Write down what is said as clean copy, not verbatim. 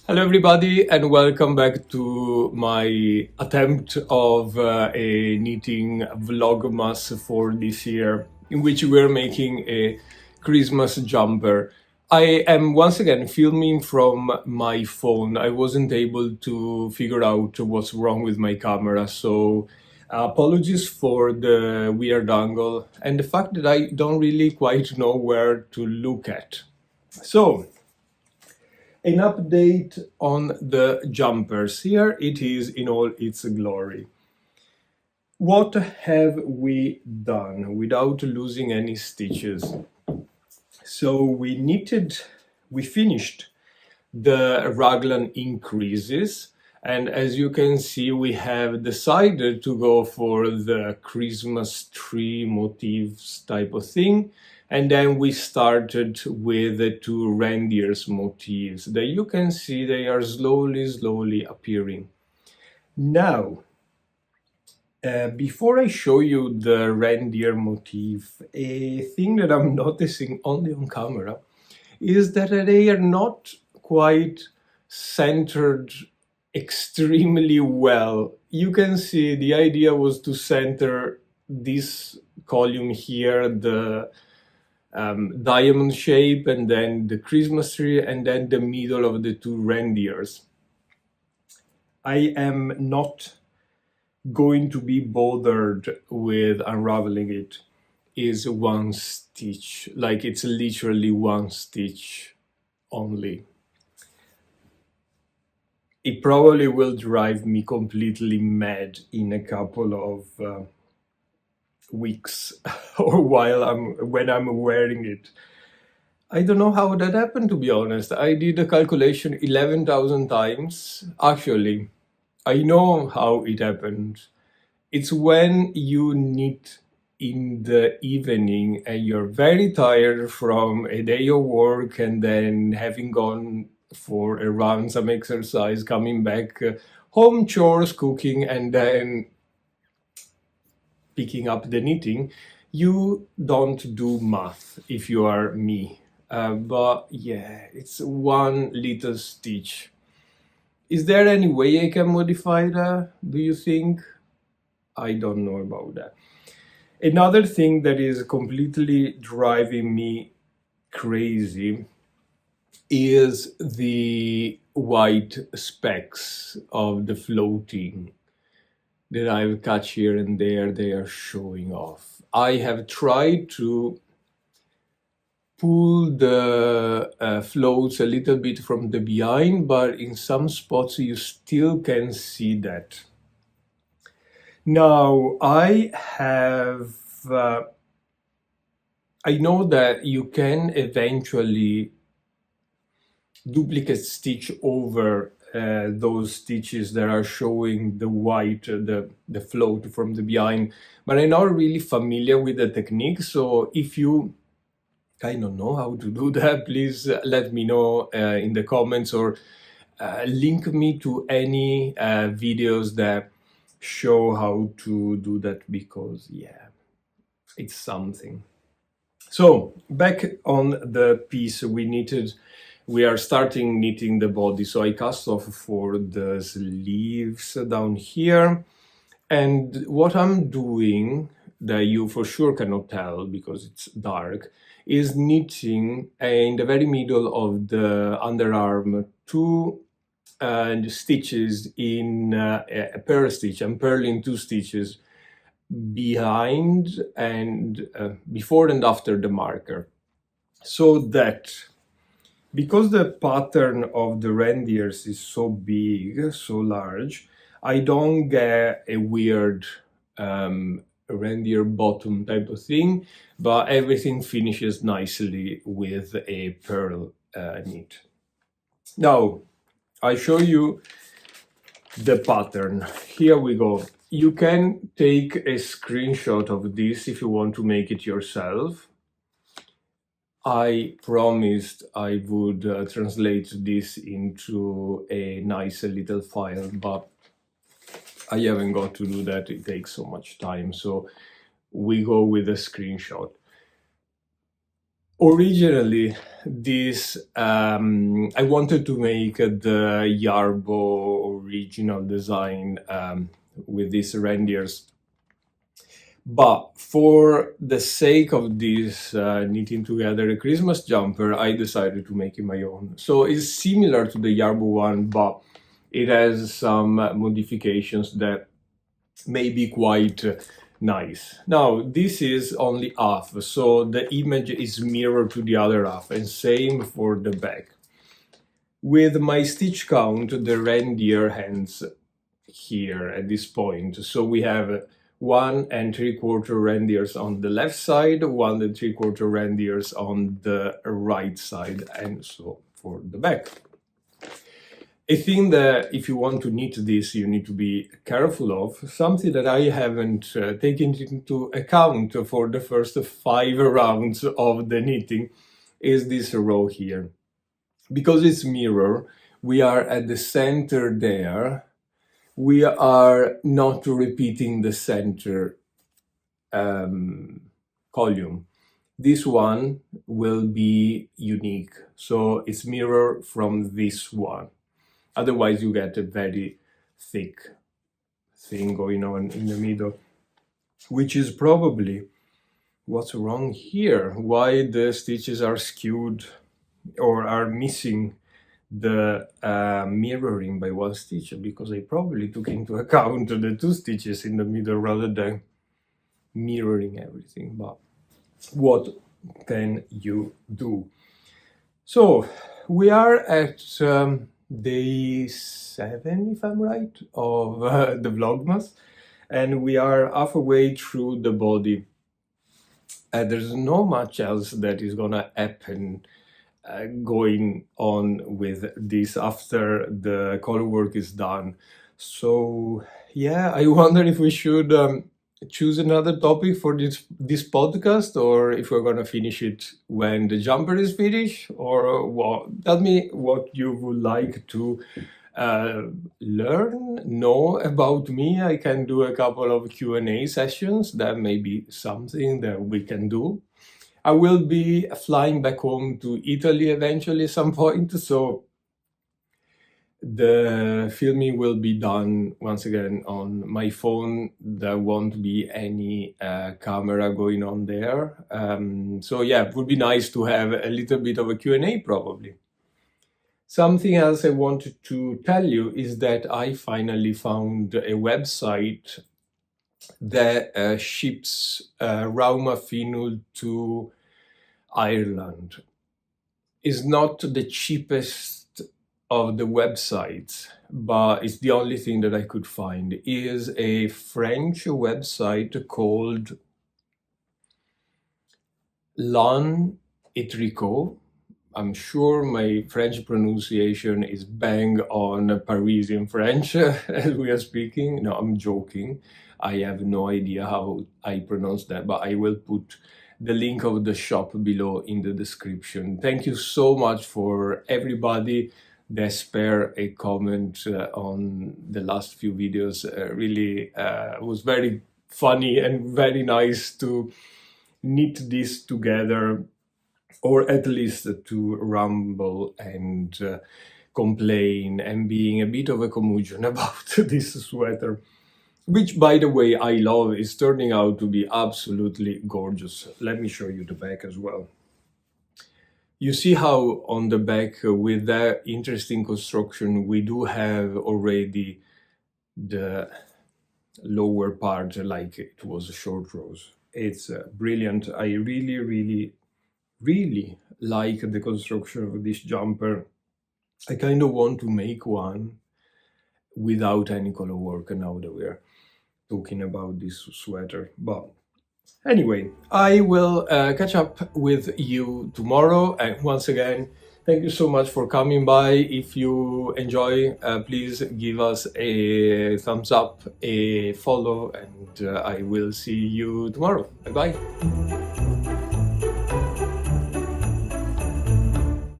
Hello everybody and welcome back to my attempt of a knitting Vlogmas for this year, in which we're making a Christmas jumper. I am once again filming from my phone. I wasn't able to figure out what's wrong with my camera, so apologies for the weird angle and the fact that I don't really quite know where to look at. So, an update on the jumpers. Here it is in all its glory. What have we done without losing any stitches? So we finished the raglan increases, and as you can see we have decided to go for the Christmas tree motifs type of thing, and then we started with the two reindeers motifs that you can see they are slowly appearing. Now before I show you the reindeer motif, a thing that I'm noticing only on camera is that they are not quite centered extremely well. You can see the idea was to center this column here, the diamond shape, and then the Christmas tree, and then the middle of the two reindeers. I am not going to be bothered with unraveling it. Is one stitch, like it's literally one stitch only. It probably will drive me completely mad in a couple of weeks or when I'm wearing it. I don't know how that happened, to be honest. I did the calculation 11,000 times. Actually, I know how it happened. It's when you knit in the evening and you're very tired from a day of work and then having gone for a run, some exercise, coming back, home chores, cooking, and then picking up the knitting. You don't do math if you are me. But yeah, it's one little stitch. Is there any way I can modify that, do you think? I don't know about that. Another thing that is completely driving me crazy is the white specks of the floating that I've cut here and there. They are showing off. I have tried to pull the floats a little bit from the behind, but in some spots you still can see that. Now, I know that you can eventually duplicate stitch over those stitches that are showing the white, the float from the behind, but I'm not really familiar with the technique. So if you kind of know how to do that, please let me know in the comments, or link me to any videos that show how to do that, because yeah, it's something. So back on the piece we knitted, we are starting knitting the body. So I cast off for the sleeves down here, and what I'm doing, that you for sure cannot tell because it's dark, is knitting in the very middle of the underarm two stitches in a purl stitch. I'm purling two stitches behind and before and after the marker, so that because the pattern of the reindeers is so big, so large, I don't get a weird reindeer bottom type of thing, but everything finishes nicely with a purl knit. Now I show you the pattern. Here we go. You can take a screenshot of this if you want to make it yourself. I promised I would translate this into a nice little file, but I haven't got to do that. It takes so much time, so we go with a screenshot. Originally, this, I wanted to make the Yarbo original design with these reindeers. But for the sake of this knitting together a Christmas jumper, I decided to make it my own. So it's similar to the Yarbo one, but it has some modifications that may be quite nice. Now, this is only half, so the image is mirrored to the other half, and same for the back. With my stitch count, the reindeer ends here at this point. So we have 1 3/4 reindeers on the left side, 1 3/4 reindeers on the right side, and so for the back. A thing that if you want to knit this, you need to be careful of, something that I haven't taken into account for the first 5 rounds of the knitting, is this row here. Because it's mirror, we are at the center there. We are not repeating the center column. This one will be unique, so it's mirror from this one. Otherwise, you get a very thick thing going on in the middle, which is probably what's wrong here. Why the stitches are skewed or are missing the mirroring by 1 stitch, because I probably took into account the 2 stitches in the middle rather than mirroring everything. But what can you do? So we are at day 7, if I'm right, of the Vlogmas, and we are halfway through the body. There's not much else that is gonna happen going on with this after the color work is done. So yeah, I wonder if we should choose another topic for this podcast, or if we're gonna finish it when the jumper is finished, or what. Tell me what you would like to know about me. I can do a couple of Q&A sessions. That may be something that we can do. I will be flying back home to Italy eventually at some point, so the filming will be done once again on my phone. There won't be any camera going on there. So yeah, it would be nice to have a little bit of a Q&A probably. Something else I wanted to tell you is that I finally found a website that ships Rauma Finul to Ireland. Is not the cheapest of the websites, but it's the only thing that I could find. It is a French website called Lan Etricot. I'm sure my French pronunciation is bang on Parisian French as we are speaking. No, I'm joking. I have no idea how I pronounce that, but I will put the link of the shop below in the description. Thank you so much for everybody that spare a comment on the last few videos. Really was very funny and very nice to knit this together, or at least to rumble and complain and being a bit of a curmudgeon about this sweater, which, by the way, I love. Is turning out to be absolutely gorgeous. Let me show you the back as well. You see how on the back, with that interesting construction, we do have already the lower part like it was a short rows. It's brilliant. I really like the construction of this jumper. I kind of want to make one without any color work now that we're talking about this sweater. But anyway, I will catch up with you tomorrow, and once again, thank you so much for coming by. If you enjoy, please give us a thumbs up, a follow, and I will see you tomorrow. Bye bye.